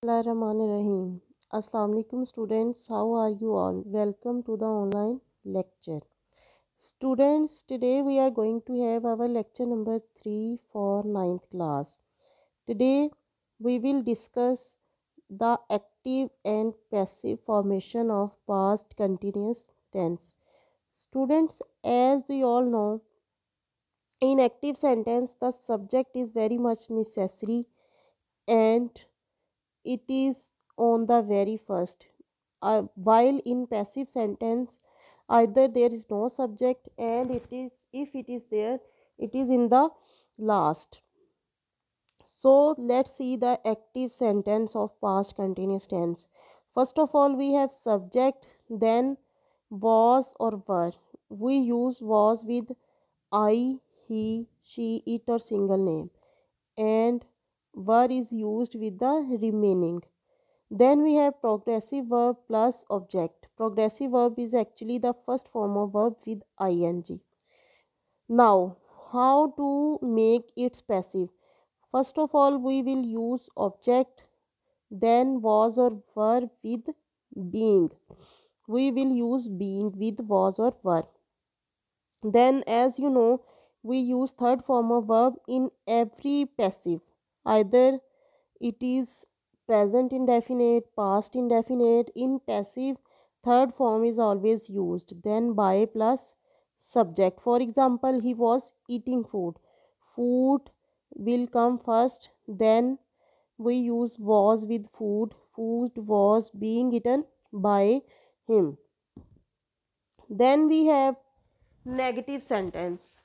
Bismillahirrahmanirrahim. Assalamu alaikum students. How are you all? Welcome to the online lecture. Students, today we are going to have our lecture number 3 for ninth class. Today we will discuss the active and passive formation of past continuous tense. Students, as we all know, in active sentence the subject is very much necessary and it is on the very first, while in passive sentence either there is no subject and it is, if it is there, it is in the last. So let's see the active sentence of past continuous tense. First of all, we have subject, then was or were. We use was with I, he, she, it or single name, and were is used with the remaining. Then we have progressive verb plus object. Progressive verb is actually the first form of verb with ing. Now, how to make it passive? First of all, we will use object, then was or were with being. We will use being with was or were. Then, as you know, we use third form of verb in every passive. Either it is present indefinite, past indefinite. In passive, third form is always used, then by plus subject. For example, he was eating food. Food will come first, then we use was with food. Food was being eaten by him. Then we have negative sentence.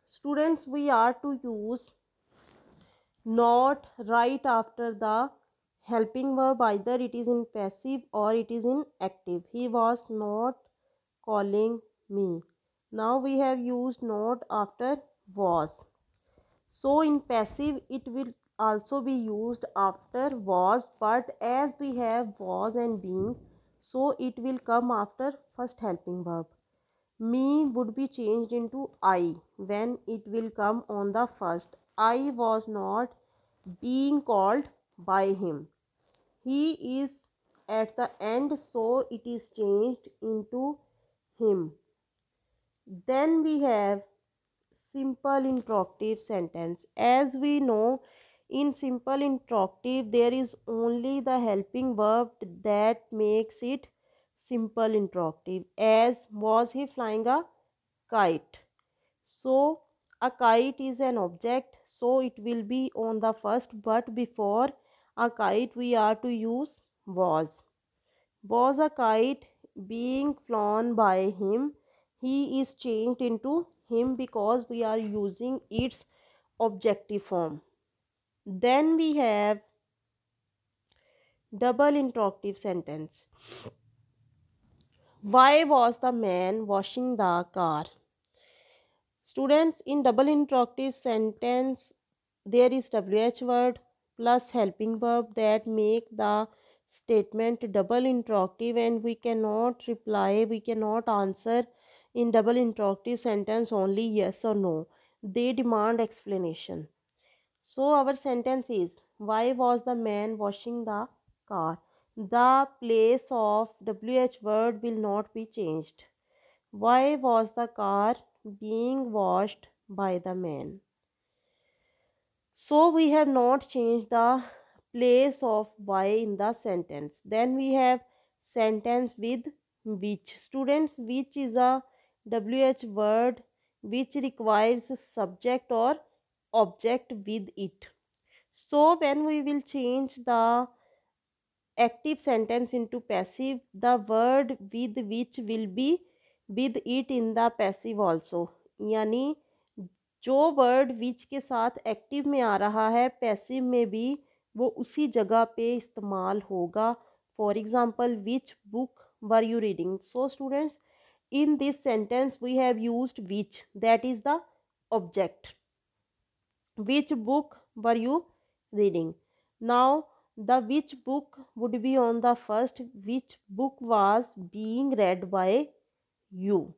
Students, we are to use not right after the helping verb, either it is in passive or it is in active. He was not calling me. Now we have used not after was. So in passive it will also be used after was, but as we have was and being, so it will come after first helping verb. Me would be changed into I when it will come on the first. I was not being called by him. He is at the end, so it is changed into him. Then we have simple interrogative sentence. As we know, in simple interrogative there is only the helping verb that makes it simple interrogative. As was he flying a kite? So a kite is an object, so it will be on the first, but before a kite we are to use was. Was a kite being flown by him? He is changed into him because we are using its objective form. Then we have double interrogative sentence. Why was the man washing the car? Students, in double interrogative sentence there is WH word plus helping verb that make the statement double interrogative, and we cannot reply, we cannot answer in double interrogative sentence only yes or no. They demand explanation. So our sentence is, why was the man washing the car? The place of WH word will not be changed. Why was the car being washed by the man? So we have not changed the place of why in the sentence. Then we have sentence with which. Students, which is a WH word which requires a subject or object with it. So when we will change the active sentence into passive, the word with which will be with it in the passive also. यानी जो word which के साथ active में आ रहा है passive में भी वो उसी जगह पे इस्तेमाल होगा. For example, which book were you reading? So students, in this sentence we have used which, that is the object. Which book were you reading? Now the which book would be on the first. Which book was being read by you?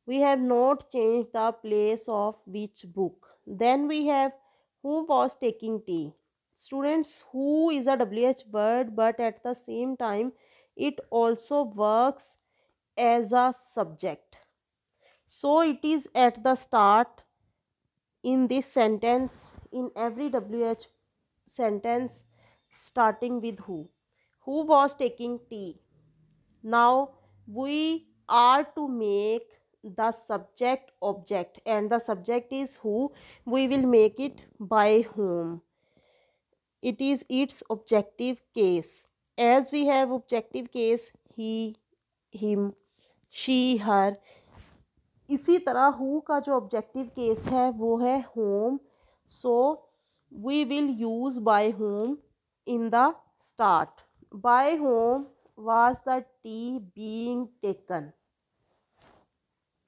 We have not changed the place of which book. Then we have who was taking tea. Students, who is a WH word, but at the same time it also works as a subject. So it is at the start in this sentence, in every WH sentence starting with who. Who was taking tea? Now we are to make the subject object, and the subject is who. We will make it by whom. It is its objective case. As we have objective case he, him, she, her, इसी तरह who का जो objective case है वो है home. So we will use by home in the start. By home was the tea being taken.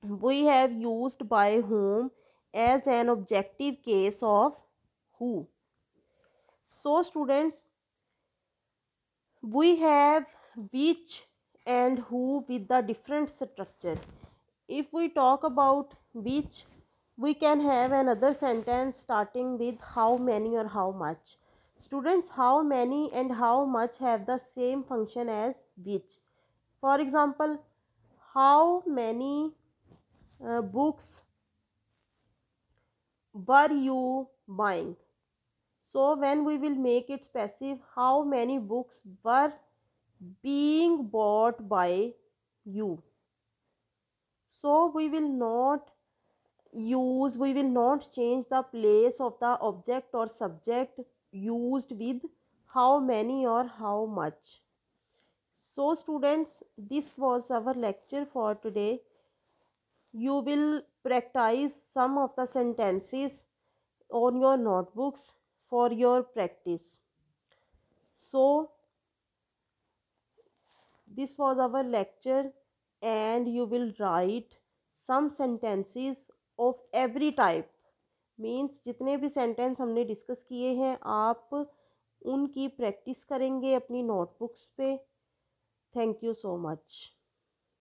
We have used by whom as an objective case of who. So students, we have which and who with the different structure. If we talk about which, we can have another sentence starting with how many or how much. Students, how many and how much have the same function as which. For example, how many books were you buying? So when we will make it passive, how many books were being bought by you? So we will not change the place of the object or subject used with how many or how much. So students, this was our lecture for today. You will practice some of the sentences on your notebooks for your practice. So this was our lecture, and you will write some sentences of every type. Means जितने भी sentence हमने discuss किए हैं आप उनकी practice करेंगे अपनी notebooks पे. Thank you so much.